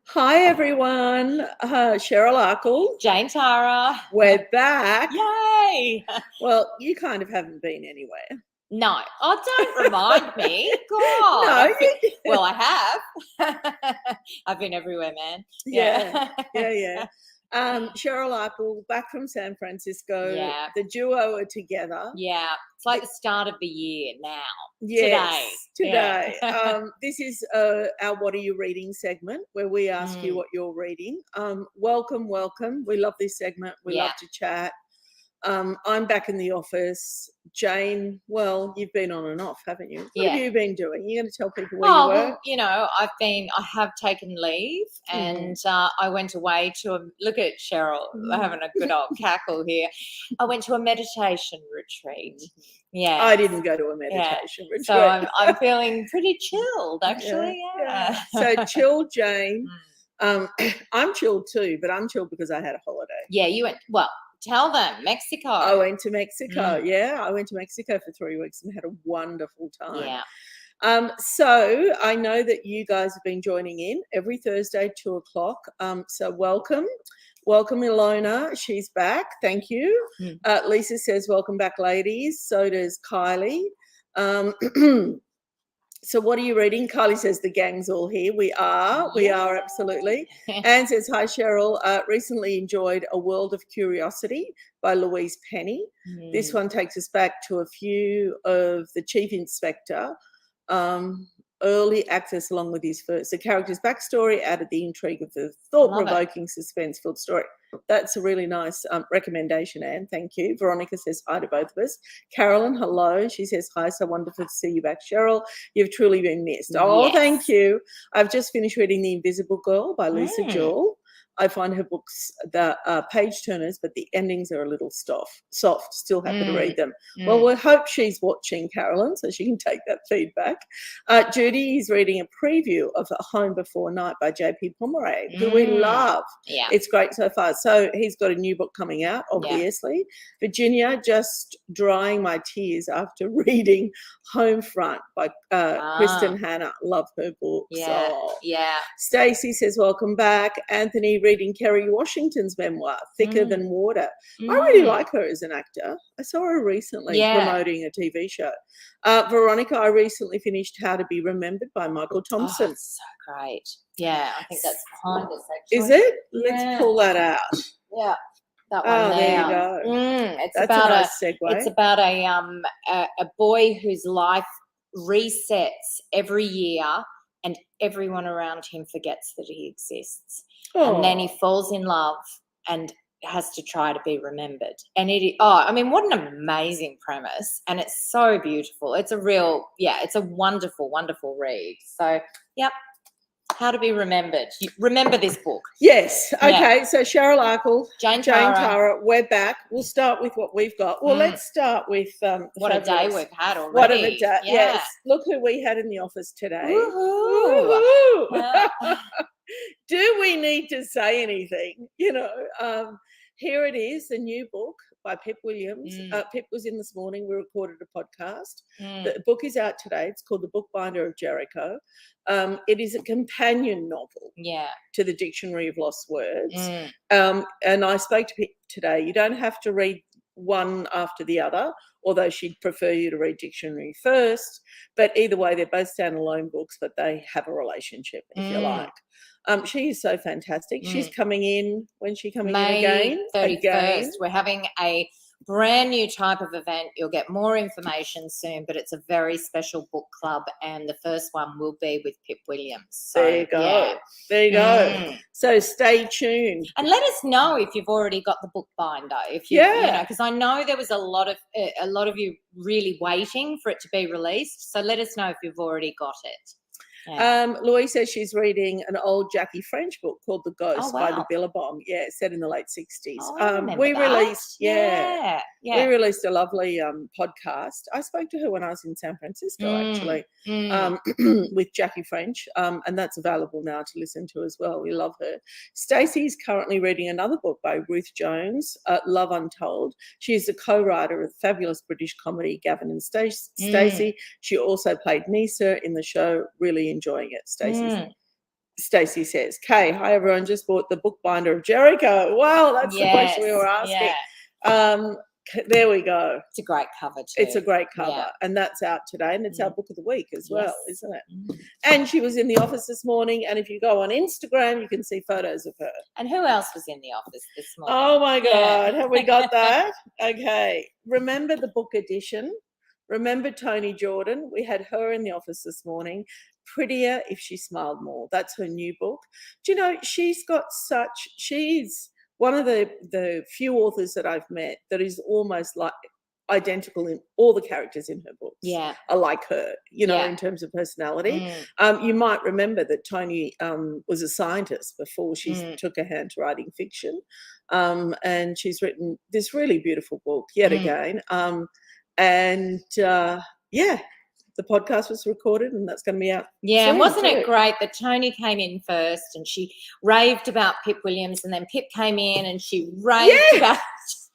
Hi, everyone. Cheryl Akle. Jane Tara. We're back. Yay! Well, you kind of haven't been anywhere. No. Oh, don't remind me. God. No, Well, I have. I've been everywhere, man. yeah. Cheryl Akle, back from San Francisco. Yeah. The duo are together. Yeah. It's like the start of the year now. Yes, today. Yeah. This is our What Are You Reading segment where we ask you what you're reading. Welcome. We love this segment. We love to chat. I'm back in the office. Jane, well, you've been on and off, haven't you? What have you been doing? You're going to tell people where you were? Well, I have taken leave and I went away to look at Cheryl having a good old cackle here. I went to a meditation retreat. Yeah. I didn't go to a meditation retreat. So I'm feeling pretty chilled, actually. Yeah. So chill, Jane. I'm chilled too, but I'm chilled because I had a holiday. Yeah, you went, well, tell them, Mexico. I went to Mexico. Yeah, I went to Mexico for 3 weeks and had a wonderful time. Yeah. So I know that you guys have been joining in every Thursday, 2:00. So welcome. Welcome, Ilona. She's back. Thank you. Lisa says, welcome back, ladies. So does Kylie. So what are you reading? Kylie says the gang's all here. We are absolutely. Anne says, hi, Cheryl. Recently enjoyed A World of Curiosity by Louise Penny. This one takes us back to a few of the Chief Inspector early access along with his first. The character's backstory added the intrigue of the thought-provoking, suspense-filled story. That's a really nice recommendation, Anne. Thank you. Veronica says hi to both of us. Carolyn, hello. She says hi. So wonderful to see you back, Cheryl. You've truly been missed. Oh, thank you. I've just finished reading The Invisible Girl by Lisa Jewell. I find her books the page turners, but the endings are a little soft. Still happy to read them. Well, we hope she's watching, Carolyn, so she can take that feedback. Judy is reading a preview of Home Before Night by J.P. Pomeroy, who we love. Yeah. It's great so far. So he's got a new book coming out, obviously. Yeah. Virginia, just drying my tears after reading Homefront by Kristen Hanna. Love her books. Yeah. Stacey says, welcome back. Anthony reading Kerry Washington's memoir, Thicker Than Water. I really like her as an actor. I saw her recently promoting a TV show. Veronica, I recently finished How to Be Remembered by Michael Thompson. Oh, so great. Yeah, I think that's behind us, actually. Is it? Let's pull that out. Yeah. That one there you go. It's That's about a nice segue. It's about a boy whose life resets every year and everyone around him forgets that he exists. And then he falls in love and has to try to be remembered. And what an amazing premise. And it's so beautiful. It's it's a wonderful, wonderful read. So, How to Be Remembered. Remember this book. Yes. Okay. So Cheryl Akle, Jane Tara, we're back. We'll start with what we've got. Well, let's start with what a day we've had already. What a day. Yes. Look who we had in the office today. Woo-hoo. Woo-hoo. Do we need to say anything? Here it is, the new book by Pip Williams. Pip was in this morning. We recorded a podcast. The book is out today. It's called The Bookbinder of Jericho. It is a companion novel to the Dictionary of Lost Words. And I spoke to Pip today. You don't have to read one after the other, although she'd prefer you to read Dictionary first. But either way, they're both standalone books, but they have a relationship, if you like. She is so fantastic. She's coming in. When's she coming in again? May 31st. We're having a brand new type of event. You'll get more information soon, but it's a very special book club, and the first one will be with Pip Williams. So, there you go. Yeah. There you go. So stay tuned. And let us know if you've already got the bookbinder. If you, because I know there was a lot of you really waiting for it to be released. So let us know if you've already got it. Yeah. Louise says she's reading an old Jackie French book called The Ghost by the Billabong. Yeah, set in the late 60s. We released, we released a lovely podcast. I spoke to her when I was in San Francisco, actually, with Jackie French, and that's available now to listen to as well. We love her. Stacey's currently reading another book by Ruth Jones, Love Untold. She is the co-writer of the fabulous British comedy Gavin and Stacey. She also played Nisa in the show. Really enjoying it, Stacey. Stacey says, Kay, hi everyone, just bought the Bookbinder of Jericho. Wow, that's the question we were asking. There we go. It's a great cover too. It's a great cover, and that's out today, and it's our book of the week as well, isn't it? And she was in the office this morning, and if you go on Instagram, you can see photos of her. And who else was in the office this morning? Oh my God, have we got that? Okay, remember the book edition? Remember Toni Jordan? We had her in the office this morning. Prettier If She Smiled More. That's her new book. Do you know, she's one of the few authors that I've met that is almost like identical in all the characters in her books. Yeah. Are like her, you know, in terms of personality. You might remember that Toni was a scientist before she took a hand to writing fiction. And she's written this really beautiful book yet again. The podcast was recorded and that's going to be out. Yeah, and wasn't it great that Toni came in first and she raved about Pip Williams, and then Pip came in and she raved about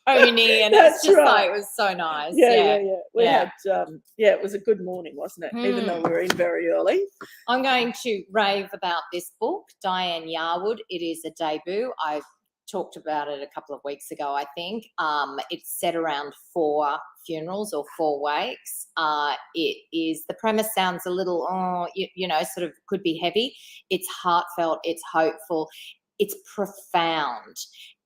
Toni, and it's just like, it was so nice. We had it was a good morning, wasn't it? Even though we were in very early. I'm going to rave about this book, Diane Yarwood. It is a debut. I talked about it a couple of weeks ago, I think. It's set around 4 funerals or 4 wakes. The premise sounds a little, sort of could be heavy. It's heartfelt, it's hopeful, it's profound.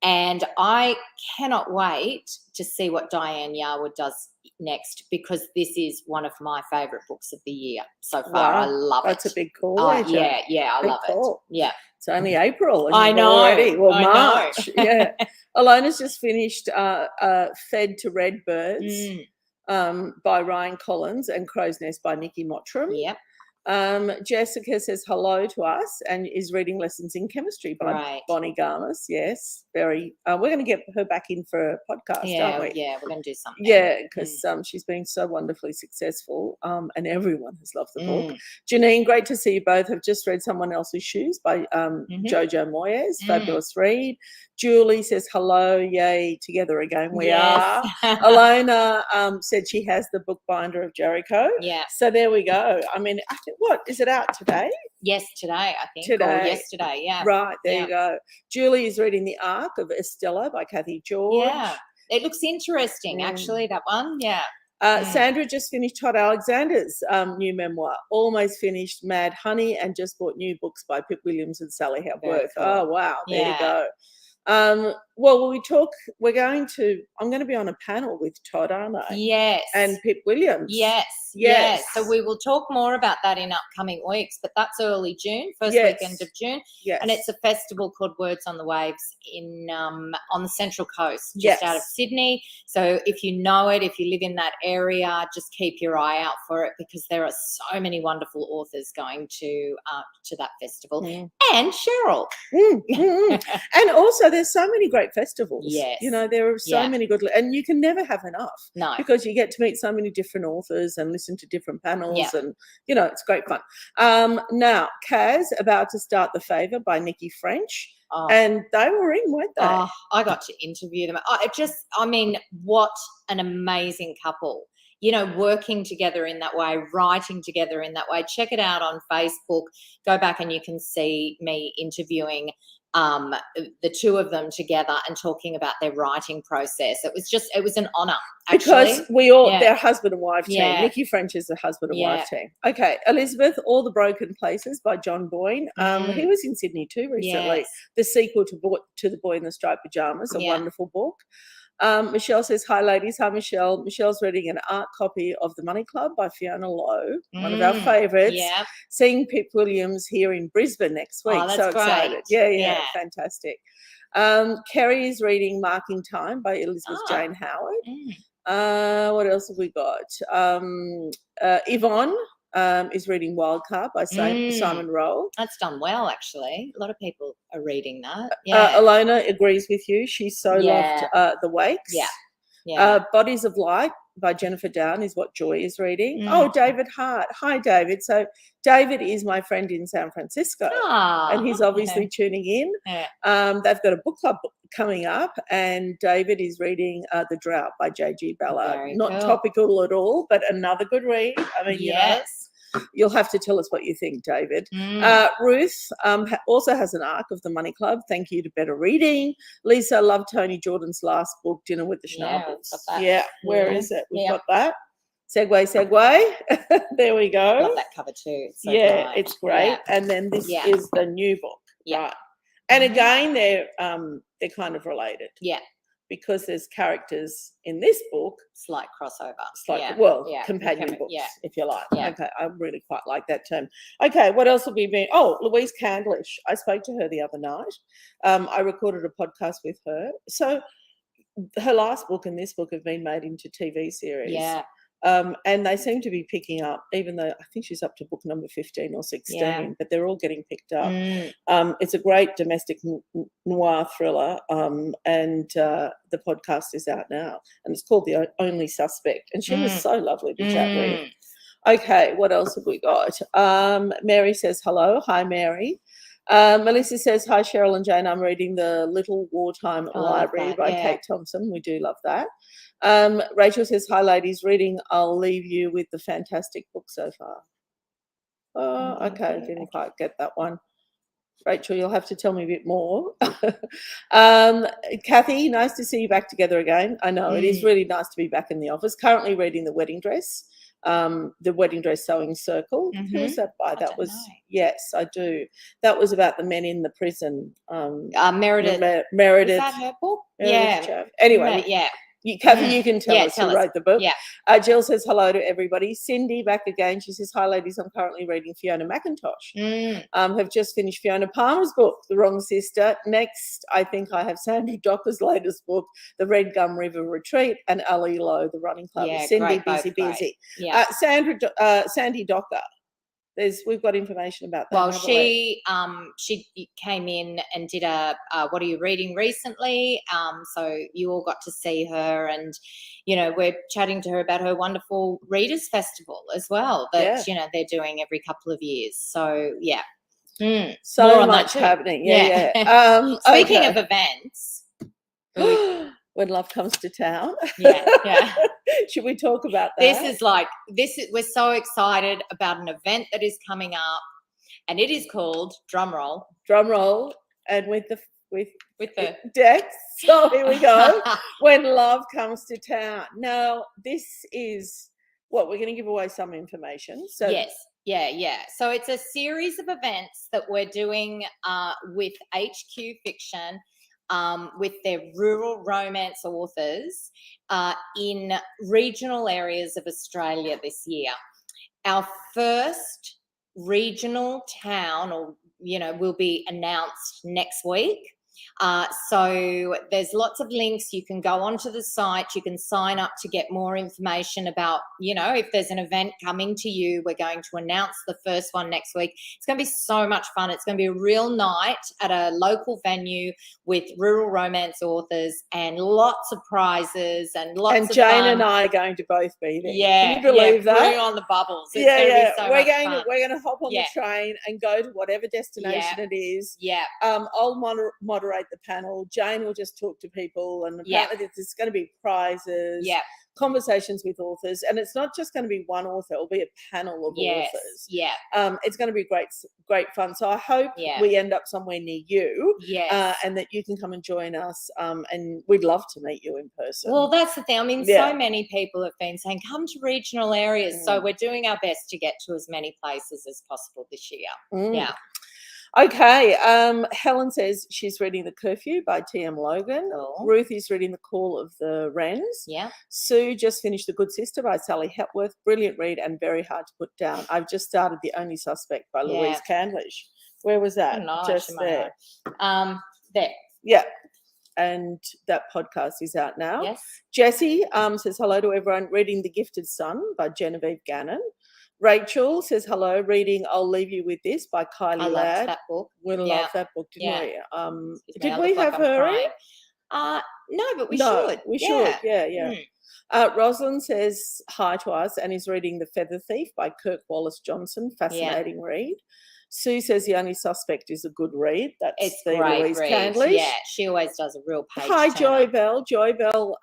And I cannot wait to see what Diane Yarwood does next, because this is one of my favourite books of the year so far. Wow, I love it. That's a big call. I love it. Yeah. It's only April. And I know. Already. Well, I March. know. Yeah. Alona's just finished Fed to Redbirds by Ryan Collins and Crow's Nest by Nikki Mottram. Yep. Jessica says hello to us and is reading Lessons in Chemistry by Bonnie Garmis. Yes, very. We're going to get her back in for a podcast, aren't we? Yeah, we're going to do something. Yeah, because she's been so wonderfully successful, and everyone has loved the book. Janine, great to see you both. Have just read Someone Else's Shoes by Jojo Moyes. Fabulous read. Julie says hello, yay, together again we are. Alona said she has the Bookbinder of Jericho. Yeah. So there we go. I mean, I think, what, is it out today? Yes, today, I think. Today. Or yesterday, yeah. Right, there you go. Julie is reading The Ark of Estella by Kathy George. Yeah, it looks interesting, actually, that one, yeah. Sandra just finished Todd Alexander's new memoir, almost finished Mad Honey, and just bought new books by Pip Williams and Sally Hepworth. Cool. Oh, wow, there you go. Well, I'm going to be on a panel with Todd, aren't I? Yes. And Pip Williams. Yes. So we will talk more about that in upcoming weeks, but that's early June, first weekend of June. Yes. And it's a festival called Words on the Waves on the Central Coast, just out of Sydney. So if you know it, if you live in that area, just keep your eye out for it, because there are so many wonderful authors going to that festival. And Cheryl. And also there's so many great festivals. Yes. You know, there are so many good, and you can never have enough. No. Because you get to meet so many different authors and listen to different panels, and, you know, it's great fun. Now, Kaz, about to start The Favour by Nikki French. And they were in, weren't they? Oh, I got to interview them. What an amazing couple. You know, working together in that way, writing together in that way. Check it out on Facebook. Go back and you can see me interviewing the two of them together and talking about their writing process. It was an honour, actually. Because they're husband and wife team. Yeah. Nikki French is a husband and wife team. Okay, Elizabeth, All the Broken Places by John Boyne. He was in Sydney too recently. Yes. The sequel to The Boy in the Striped Pyjamas, a wonderful book. Michelle says, hi, ladies. Hi, Michelle. Michelle's reading an art copy of The Money Club by Fiona Lowe, one of our favourites. Yeah. Seeing Pip Williams here in Brisbane next week. That's so excited. great. Yeah, fantastic. Kerry is reading Marking Time by Elizabeth Jane Howard. What else have we got? Yvonne is reading Wildcard by Simon Rowe. That's done well, actually. A lot of people are reading that. Alona agrees with you. She so loved The Wakes. Bodies of Light by Jennifer Down is what Joy is reading. Oh, David Hart. Hi, David. So David is my friend in San Francisco, and he's obviously tuning in. They've got a book club coming up, and David is reading The Drought by J.G. Ballard. Not topical at all, but another good read. I mean, you know. You'll have to tell us what you think, David. Mm. Ruth also has an arc of the Money Club. Thank you to Better Reading. Lisa loved Tony Jordan's last book, Dinner with the Schnabels. Yeah, where is it? We've got that. Segue. There we go. Love that cover too. It's so bright. It's great. Yeah. And then this is the new book, right? And again, they're kind of related. Yeah. Because there's characters in this book. Slight crossover. Companion books, if you like. Yeah. Okay, I really quite like that term. Okay, what else have we been? Oh, Louise Candlish. I spoke to her the other night. I recorded a podcast with her. So her last book and this book have been made into TV series. Yeah. And they seem to be picking up, even though I think she's up to book number 15 or 16, but they're all getting picked up. It's a great domestic noir thriller, and the podcast is out now, and it's called The Only Suspect, and she was so lovely to chat with. Okay, what else have we got? Mary says hello. Hi, Mary. Melissa says, hi, Cheryl and Jane. I'm reading The Little Wartime Library by Kate Thompson. We do love that. Rachel says, hi, ladies. Reading I'll Leave You with the fantastic book so far. Oh, okay. I didn't quite get that one. Rachel, you'll have to tell me a bit more. Kathy, nice to see you back together again. I know it is really nice to be back in the office. Currently reading The Wedding Dress. The Wedding Dress Sewing Circle. Who's that by? That was yes, I do. That was about the men in the prison. Meredith. Meredith. Is that her book? Meredith Anyway, Kathy, you can tell us who wrote the book. Yeah. Jill says hello to everybody. Cindy back again. She says, hi, ladies. I'm currently reading Fiona McIntosh. Have just finished Fiona Palmer's book, The Wrong Sister. Next, I think I have Sandra Docker's latest book, The Red Gum River Retreat, and Ali Lowe, The Running Club. Yeah, Cindy, great, busy. Yeah. Sandy Docker. We've got information about that. Well, she came in and did a what are you reading recently? So you all got to see her, and we're chatting to her about her wonderful Readers Festival as well that they're doing every couple of years. So so much happening. Speaking of events. When love comes to town. Yeah. Should we talk about that? We're so excited about an event that is coming up, and it is called drum roll, and with the decks. So here we go. When love comes to town. Now, this is what we're going to give away some information. So yes. Yeah. So it's a series of events that we're doing with HQ Fiction. With their rural romance authors in regional areas of Australia this year. Our first regional town, will be announced next week. So there's lots of links. You can go onto the site. You can sign up to get more information about, if there's an event coming to you. We're going to announce the first one next week. It's going to be so much fun. It's going to be a real night at a local venue with rural romance authors and lots of prizes and lots of Jane fun. and I are going to both be there. Yeah. Can you believe that? Bring on the bubbles. It's going to be so we're much going fun. We're going to hop on the train and go to whatever destination it is. Yeah. I'll moderate the panel. Jane will just talk to people, and apparently there's going to be prizes, conversations with authors, and it's not just going to be one author. It'll be a panel of authors. It's going to be great fun. So I hope we end up somewhere near you, and that you can come and join us, and we'd love to meet you in person. Well, that's the thing. I mean, so many people have been saying come to regional areas, so we're doing our best to get to as many places as possible this year. Okay, Helen says she's reading The Curfew by T.M. Logan. Cool. Ruth is reading The Call of the Wrens. Yeah. Sue just finished The Good Sister by Sally Hepworth. Brilliant read and very hard to put down. I've just started The Only Suspect by Louise Candlish. Where was that? Oh, nice. Just there. There. Yeah. And that podcast is out now. Yes. Jessie says hello to everyone. Reading The Gifted Son by Genevieve Gannon. Rachel says hello, reading I'll Leave You With This by Kylie Ladd. I loved that book. We love that book, didn't we? Did we have her in? No, but we should. We should, yeah. Rosalind says hi to us and is reading The Feather Thief by Kirk Wallace Johnson. Fascinating read. Sue says The Only Suspect is a good read. That's It's the great Louise read. Candlish. Yeah, she always does a real page Hi, turner. Joy Bell. Joy Bell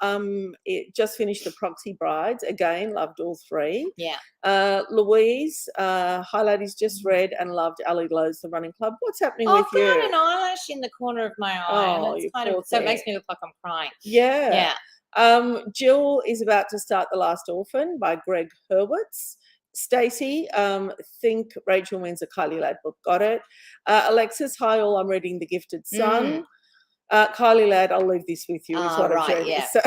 it just finished The Proxy Brides. Again, loved all three. Yeah. Louise, hi ladies, just read and loved Ali Lowe's The Running Club. What's happening Oh, with I've got you? an eyelash in the corner of my eye. Oh, and you it's kind poor of, so it makes thing. me look like I'm crying. Yeah. Yeah. Jill is about to start The Last Orphan by Greg Hurwitz. Stacey, think Rachel wins a Kylie Ladd book. Got it. Alexis, hi all. I'm reading The Gifted Son. Kylie Ladd, I'll leave this with you. Is what I'm saying. Yeah. So,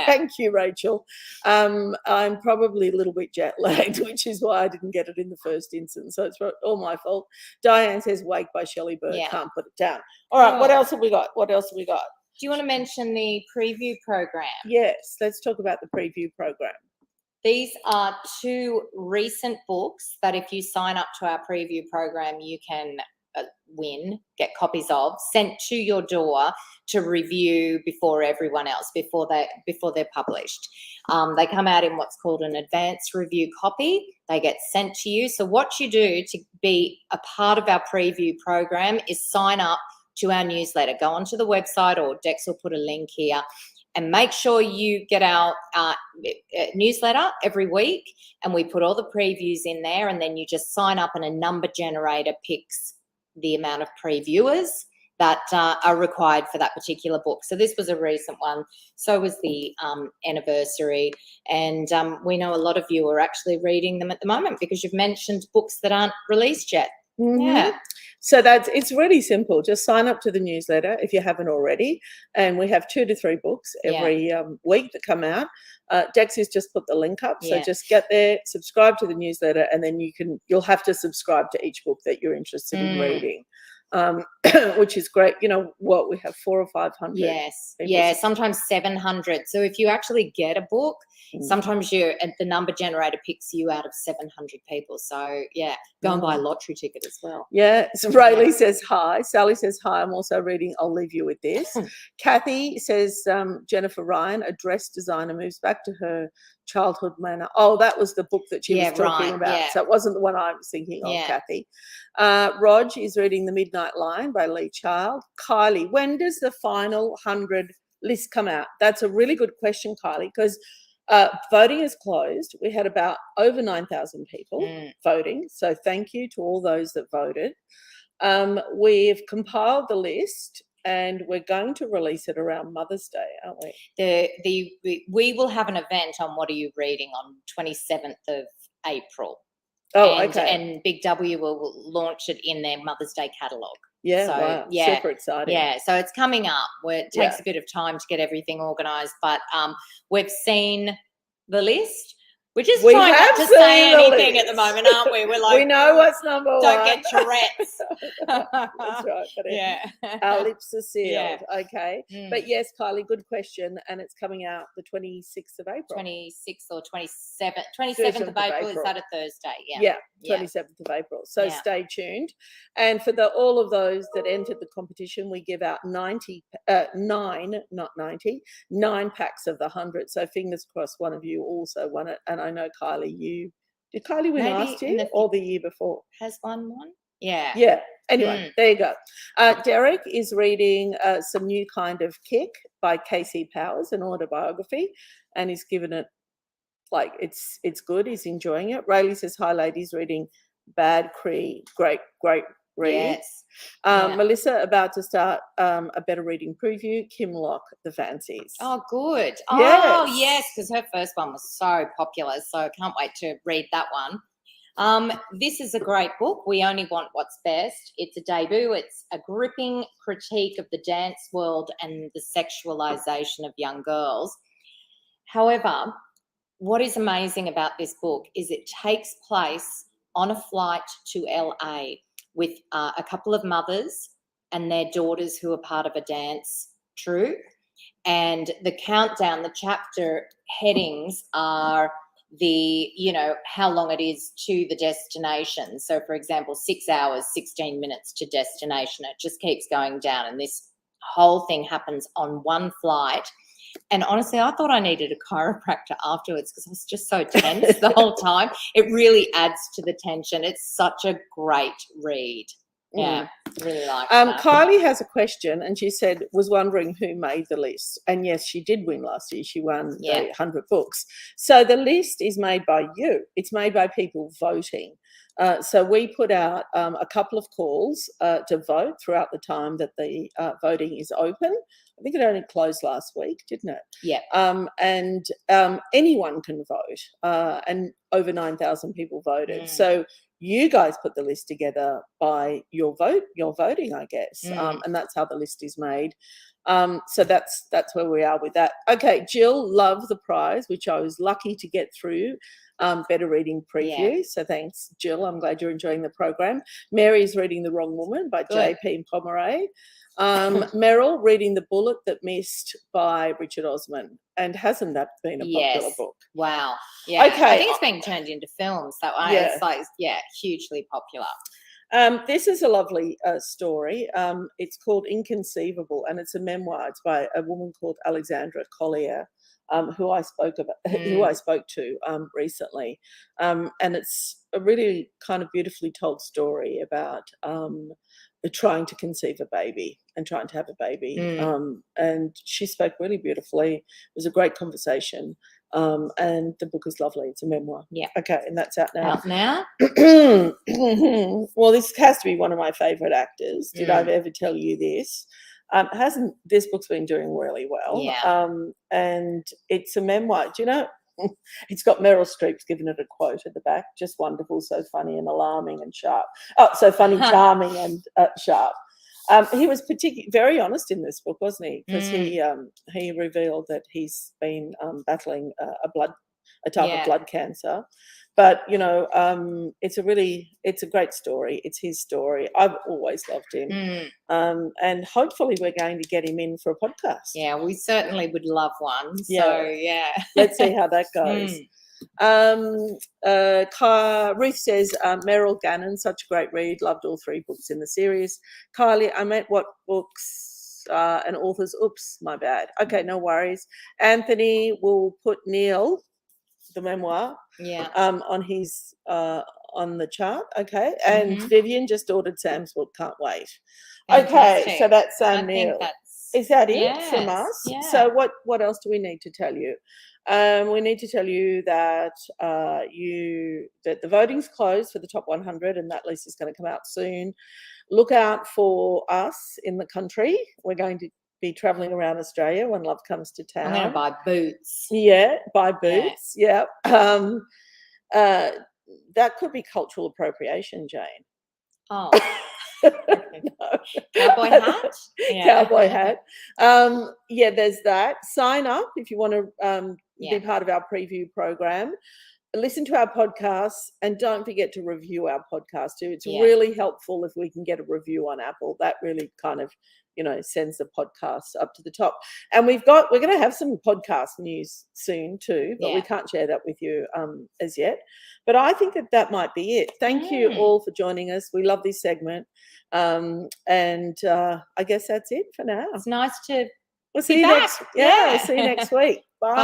thank you, Rachel. I'm probably a little bit jet lagged, which is why I didn't get it in the first instance. So it's all my fault. Diane says Wake by Shelley Bird. Yeah. Can't put it down. All right. What else have we got? What else have we got? Do you want to mention the preview program? Yes. Let's talk about the preview program. These are 2 recent books that if you sign up to our preview program, you can get copies of, sent to your door to review before everyone else, before they're published. They come out in what's called an advanced review copy. They get sent to you. So what you do to be a part of our preview program is sign up to our newsletter. Go onto the website, or Dex will put a link here, and make sure you get our newsletter every week, and we put all the previews in there, and then you just sign up and a number generator picks the amount of previewers that are required for that particular book. So this was a recent one. So was the anniversary. And we know a lot of you are actually reading them at the moment because you've mentioned books that aren't released yet. Mm-hmm. Yeah. So it's really simple. Just sign up to the newsletter if you haven't already. And we have 2 to 3 books every week that come out. Dex has just put the link up. So just get there, subscribe to the newsletter, and then you'll have to subscribe to each book that you're interested in reading. Which is great. You know what, we have 400 or 500. Yes. Yeah, sometimes 700. So if you actually get a book, sometimes the number generator picks you out of 700 people. So yeah, go and buy a lottery ticket as well. Yeah. So Rayleigh says hi. Sally says hi. I'm also reading I'll Leave You With This. Kathy says Jennifer Ryan, a dress designer, moves back to her childhood manner. Oh, that was the book that she was talking about. Yeah. So it wasn't the one I was thinking of, Kathy. Rog is reading The Midnight Line by Lee Child. Kylie, when does the final 100 list come out? That's a really good question, Kylie, because voting is closed. We had about over 9,000 people voting. So thank you to all those that voted. We've compiled the list, and we're going to release it around Mother's Day, aren't we? We will have an event on What Are You Reading on 27th of April. Oh, and, okay. And Big W will launch it in their Mother's Day catalogue. Yeah, so, wow. Yeah, super exciting. Yeah, so it's coming up. It takes a bit of time to get everything organised, but we've seen the list. We're just trying not to say anything at the moment, aren't we? We're like, we know what's number one. Don't get Tourette's. That's right. But our lips are sealed. Yeah. Okay. But yes, Kylie, good question. And it's coming out the 26th of April. 26th or 27th. 27th of April. Is that a Thursday? Yeah. Yeah, 27th of April. So stay tuned. And for all of those that entered the competition, we give out 9 packs of the 100. So fingers crossed one of you also won it. And I know Kylie, did Kylie win last year or the year before? Has one won? Yeah. Yeah. Anyway, there you go. Derek is reading Some New Kind of Kick by Casey Powers, an autobiography, and he's given it it's good. He's enjoying it. Rayleigh says hi, ladies. Reading Bad Cree. Great read. Yes. Melissa about to start a better reading preview. Kim Locke, The Fancies. Oh, good. Yes. Oh, yes, because her first one was so popular. So I can't wait to read that one. This is a great book. We Only Want What's Best. It's a debut. It's a gripping critique of the dance world and the sexualization of young girls. However, what is amazing about this book is it takes place on a flight to LA with a couple of mothers and their daughters who are part of a dance troupe. And the countdown, the chapter headings are how long it is to the destination. So, for example, 6 hours, 16 minutes to destination. It just keeps going down. And this whole thing happens on one flight. And honestly, I thought I needed a chiropractor afterwards because I was just so tense the whole time. It really adds to the tension. It's such a great read. Yeah, really like that. Kylie has a question, and she said, was wondering who made the list. And yes, she did win last year. She won the 100 books. So the list is made by you. It's made by people voting. So we put out a couple of calls to vote throughout the time that the voting is open. I think it only closed last week, didn't it? Yeah. And anyone can vote, and over 9,000 people voted. So you guys put the list together by your voting, I guess, and that's how the list is made. So that's where we are with that. Okay, Jill, love the prize, which I was lucky to get through. Better reading preview. So thanks, Jill. I'm glad you're enjoying the program. Mary's reading The Wrong Woman by J.P. Pomeroy. Meryl reading The Bullet That Missed by Richard Osman. And hasn't that been a popular book? Wow. Yeah. Okay. I think it's being turned into films. That one. Yeah. It's like, hugely popular. This is a lovely story. It's called Inconceivable, and it's a memoir. It's by a woman called Alexandra Collier, who I spoke to recently, and it's a really kind of beautifully told story about trying to conceive a baby and trying to have a baby. And she spoke really beautifully. It was a great conversation. And the book is lovely. It's a memoir. Yeah. Okay, and that's out now. Out now? Well, this has to be one of my favourite actors. Did I ever tell you this? This book's been doing really well. Yeah. And it's a memoir. Do you know, it's got Meryl Streep's given it a quote at the back. Just wonderful, so funny and alarming and sharp. Oh, so funny, charming and sharp. He was very honest in this book, wasn't he? Because he revealed that he's been battling a type of blood cancer. But you know, it's a great story. It's his story. I've always loved him, and hopefully we're going to get him in for a podcast. Yeah, we certainly would love one. So let's see how that goes. Ruth says, Meryl Gannon, such a great read. Loved all 3 books in the series. Kylie, I meant what books and authors. Oops, my bad. Okay, no worries. Anthony will put Neil, the memoir, on his on the chart. Okay, and Vivian just ordered Sam's book. Can't wait. Fantastic. Okay, so that's Sam I Neil. think Is that it from us? Yeah. So what else do we need to tell you? We need to tell you that that the voting's closed for the top 100, and that list is going to come out soon. Look out for us in the country. We're going to be traveling around Australia when love comes to town. I'm going to buy boots. Yeah, buy boots. Yeah. That could be cultural appropriation, Jane. Oh. No. Cowboy hat? Cowboy hat. There's that. Sign up if you want to be part of our preview program. Listen to our podcasts, and don't forget to review our podcast too. It's really helpful if we can get a review on Apple. That really kind of, sends the podcast up to the top. And we're going to have some podcast news soon too, but we can't share that with you as yet. But I think that might be it. Thank you all for joining us. We love this segment. And I guess that's it for now. It's nice to We'll see you next. We'll see you next week. Bye.